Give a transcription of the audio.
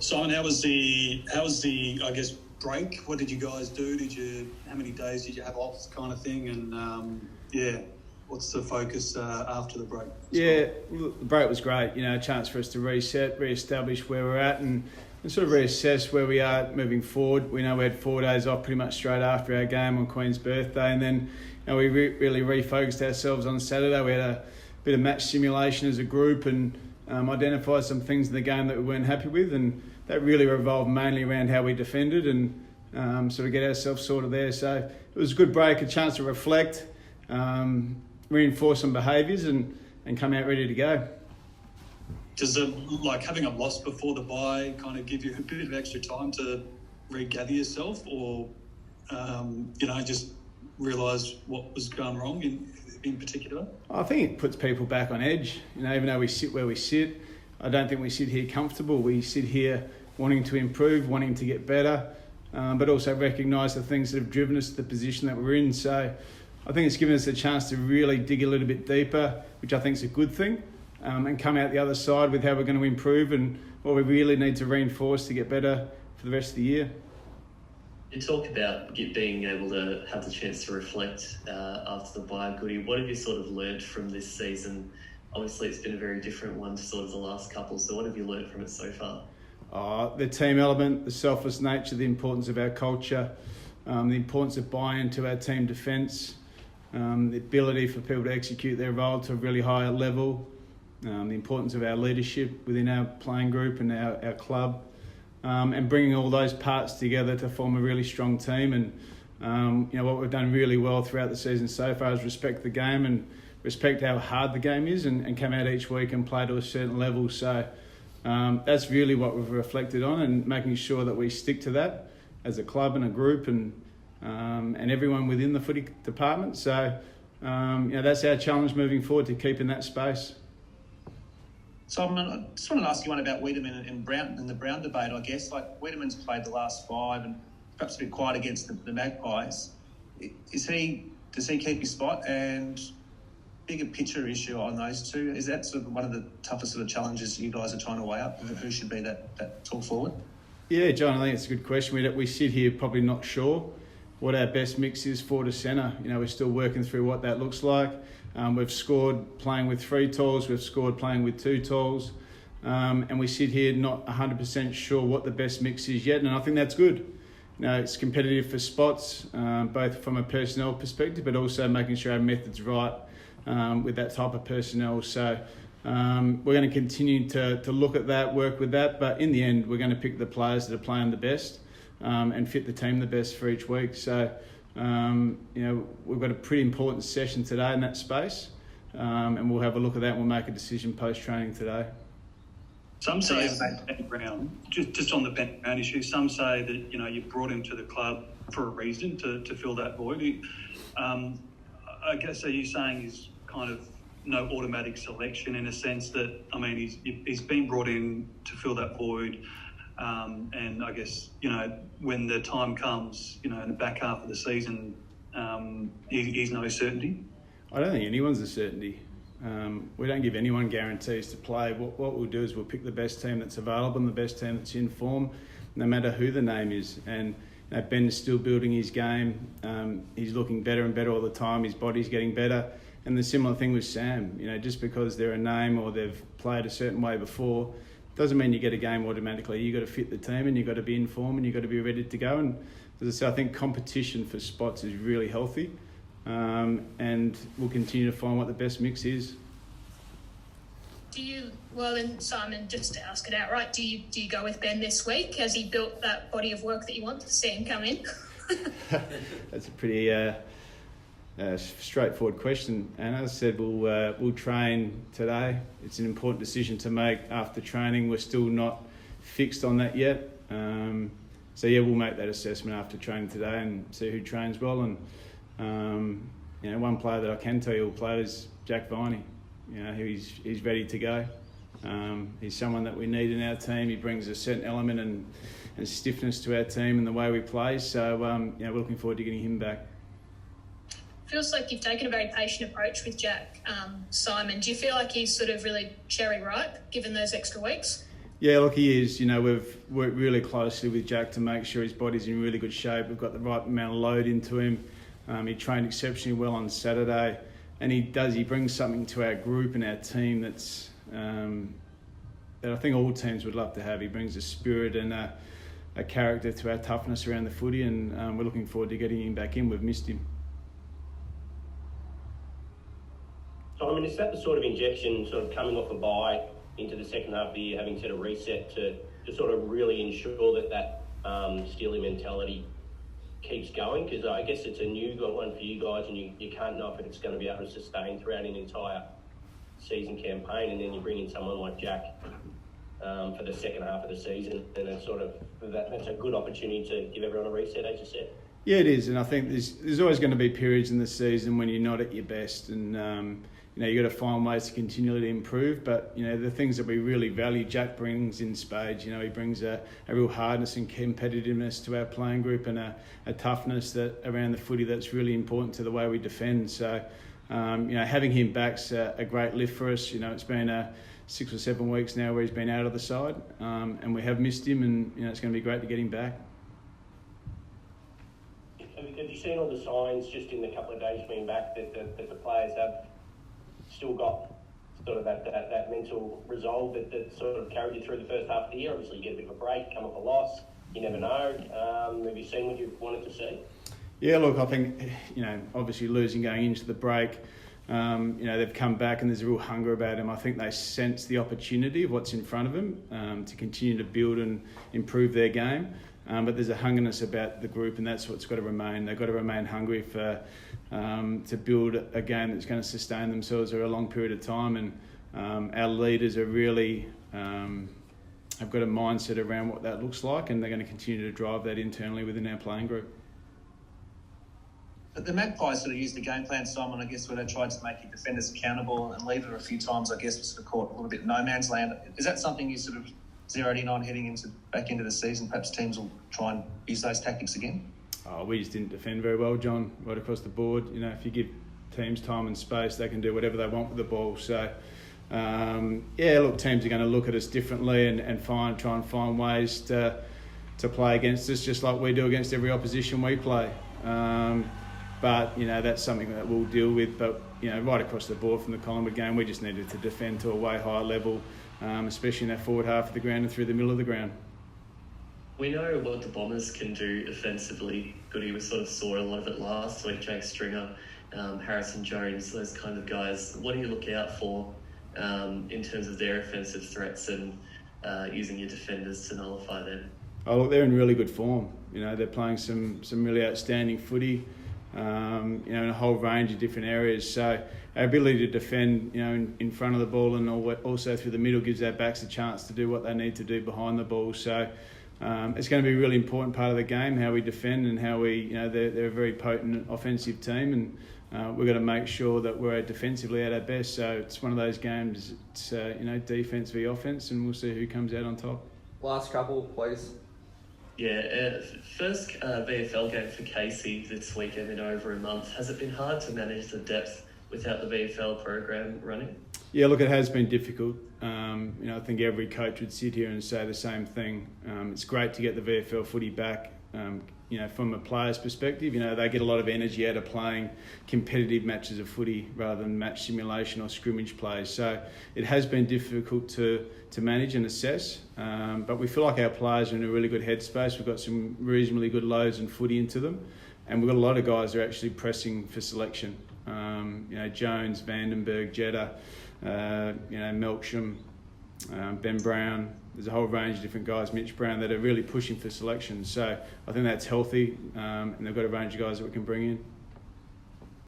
Simon, how was the I guess break? What did you guys do? How many days did you have off, kind of thing? And what's the focus after the break? The break was great. A chance for us to reset, re-establish where we're at, and sort of reassess where we are moving forward. We know we had 4 days off pretty much straight after our game on Queen's birthday, and then we really refocused ourselves on Saturday. We had a bit of match simulation as a group and identified some things in the game that we weren't happy with, and that really revolved mainly around how we defended and sort of get ourselves sorted there. So it was a good break, a chance to reflect, reinforce some behaviours and come out ready to go. Does having a loss before the bye kind of give you a bit of extra time to regather yourself, or just realise what was going wrong in particular? I think it puts people back on edge. Even though we sit where we sit, I don't think we sit here comfortable. We sit here wanting to improve, wanting to get better, but also recognise the things that have driven us to the position that we're in. So I think it's given us a chance to really dig a little bit deeper, which I think is a good thing, and come out the other side with how we're going to improve and what we really need to reinforce to get better for the rest of the year. You talk about being able to have the chance to reflect after the bye, Goody. What have you sort of learnt from this season? Obviously, it's been a very different one to sort of the last couple. So what have you learnt from it so far? The team element, the selfless nature, the importance of our culture, the importance of buy-in to our team defence, the ability for people to execute their role to a really high level, the importance of our leadership within our playing group and our club, and bringing all those parts together to form a really strong team. And what we've done really well throughout the season so far is respect the game and respect how hard the game is, and come out each week and play to a certain level. So that's really what we've reflected on, and making sure that we stick to that as a club and a group and everyone within the footy department. So that's our challenge moving forward, to keep in that space. Simon, I just wanted to ask you one about Wiedemann and Brown, and the Brown debate, I guess. Like, Wiedemann's played the last 5 and perhaps a bit quiet against the Magpies. Does he keep his spot? And bigger picture issue on those two, is that sort of one of the toughest sort of challenges you guys are trying to weigh up? Who should be that talk forward? Yeah, John, I think it's a good question. We sit here probably not sure what our best mix is forward to centre. We're still working through what that looks like. We've scored playing with 3 talls, we've scored playing with 2 talls, and we sit here not 100% sure what the best mix is yet, and I think that's good. It's competitive for spots, both from a personnel perspective, but also making sure our method's right with that type of personnel. So we're going to continue to look at that, work with that, but in the end we're going to pick the players that are playing the best and fit the team the best for each week. So we've got a pretty important session today in that space, and we'll have a look at that and we'll make a decision post-training today. Some say Ben Brown, just on the Ben Brown issue, some say that you brought him to the club for a reason, to fill that void. I guess, are you saying he's kind of no automatic selection, in a sense that, he's been brought in to fill that void, and I guess when the time comes, in the back half of the season, he's no certainty? I don't think anyone's a certainty. We don't give anyone guarantees to play. What we'll do is we'll pick the best team that's available and the best team that's in form, no matter who the name is. And Ben's still building his game. He's looking better and better all the time. His body's getting better. And the similar thing with Sam. just because they're a name or they've played a certain way before, doesn't mean you get a game automatically. You've got to fit the team and you've got to be in form and you've got to be ready to go. And as I say, I think competition for spots is really healthy. And we'll continue to find what the best mix is. And Simon, just to ask it outright, do you go with Ben this week? Has he built that body of work that you want to see him come in? That's a pretty straightforward question. And as I said, we'll train today. It's an important decision to make after training. We're still not fixed on that yet. We'll make that assessment after training today and see who trains well. And one player that I can tell you will play is Jack Viney. He's ready to go. He's someone that we need in our team. He brings a certain element and stiffness to our team and the way we play. So we're looking forward to getting him back. Feels like you've taken a very patient approach with Jack, Simon. Do you feel like he's sort of really cherry ripe given those extra weeks? Yeah, look, he is. You know, we've worked really closely with Jack to make sure his body's in really good shape. We've got the right amount of load into him. He trained exceptionally well on Saturday, and he brings something to our group and our team that's that I think all teams would love to have. He brings a spirit and a character to our toughness around the footy, and we're looking forward to getting him back in. We've missed him. Simon, is that the sort of injection, sort of coming off a bye into the second half of the year, having set a reset to sort of really ensure that Steely mentality keeps going? Because I guess it's a new one for you guys, and you can't know if it's going to be able to sustain throughout an entire season campaign, and then you bring in someone like Jack for the second half of the season, and it's sort of that's a good opportunity to give everyone a reset, as you said. Yeah, it is, and I think there's always going to be periods in the season when you're not at your best, and you know, you've got to find ways to continually improve. But you know, the things that we really value, Jack brings in spades. You know, he brings a real hardness and competitiveness to our playing group, and a toughness that around the footy that's really important to the way we defend. So you know, having him back's a great lift for us. You know, it's been 6 or 7 weeks now where he's been out of the side, and we have missed him, and you know, it's going to be great to get him back. Have you seen all the signs just in the couple of days being back that the players have still got sort of that mental resolve that sort of carried you through the first half of the year? Obviously, you get a bit of a break, come off a loss. You never know. Have you seen what you wanted to see? Yeah, look, I think, you know, obviously losing going into the break, you know, they've come back and there's a real hunger about them. I think they sense the opportunity of what's in front of them to continue to build and improve their game. But there's a hungriness about the group, and that's what's got to remain. They've got to remain hungry to build a game that's going to sustain themselves over a long period of time. And our leaders are really have got a mindset around what that looks like, and they're going to continue to drive that internally within our playing group. But the Magpies sort of used the game plan, Simon, I guess, where they tried to make your defenders accountable and leave them a few times, I guess, sort of caught a little bit no man's land. Is that something you sort of zeroed in on heading back into the season? Perhaps teams will try and use those tactics again? Oh, we just didn't defend very well, John, right across the board. You know, if you give teams time and space, they can do whatever they want with the ball. So, yeah, look, teams are going to look at us differently and try and find ways to play against us, just like we do against every opposition we play. But, you know, that's something that we'll deal with. But, you know, right across the board from the Collingwood game, we just needed to defend to a way higher level, especially in that forward half of the ground and through the middle of the ground. We know what the Bombers can do offensively. Goody, we sort of saw a lot of it last week. Jake Stringer, Harrison Jones, those kind of guys. What do you look out for in terms of their offensive threats and using your defenders to nullify them? Oh, look, they're in really good form. You know, they're playing some really outstanding footy. You know, in a whole range of different areas. So our ability to defend, you know, in front of the ball and also through the middle gives our backs a chance to do what they need to do behind the ball. So it's going to be a really important part of the game, how we defend and how we, you know, they're a very potent offensive team, and we've got to make sure that we're defensively at our best. So it's one of those games, it's, you know, defence v offence, and we'll see who comes out on top. Last couple, please. Yeah, first VFL game for Casey this weekend in over a month. Has it been hard to manage the depth without the VFL program running? Yeah, look, it has been difficult. You know, I think every coach would sit here and say the same thing. It's great to get the VFL footy back. You know, from a player's perspective, you know, they get a lot of energy out of playing competitive matches of footy rather than match simulation or scrimmage plays. So it has been difficult to manage and assess, but we feel like our players are in a really good headspace. We've got some reasonably good loads and footy into them, and we've got a lot of guys who are actually pressing for selection. You know, Jones, Vandenberg, Jetta, you know, Melksham, Ben Brown. There's a whole range of different guys, Mitch Brown, that are really pushing for selection. So I think that's healthy, and they've got a range of guys that we can bring in.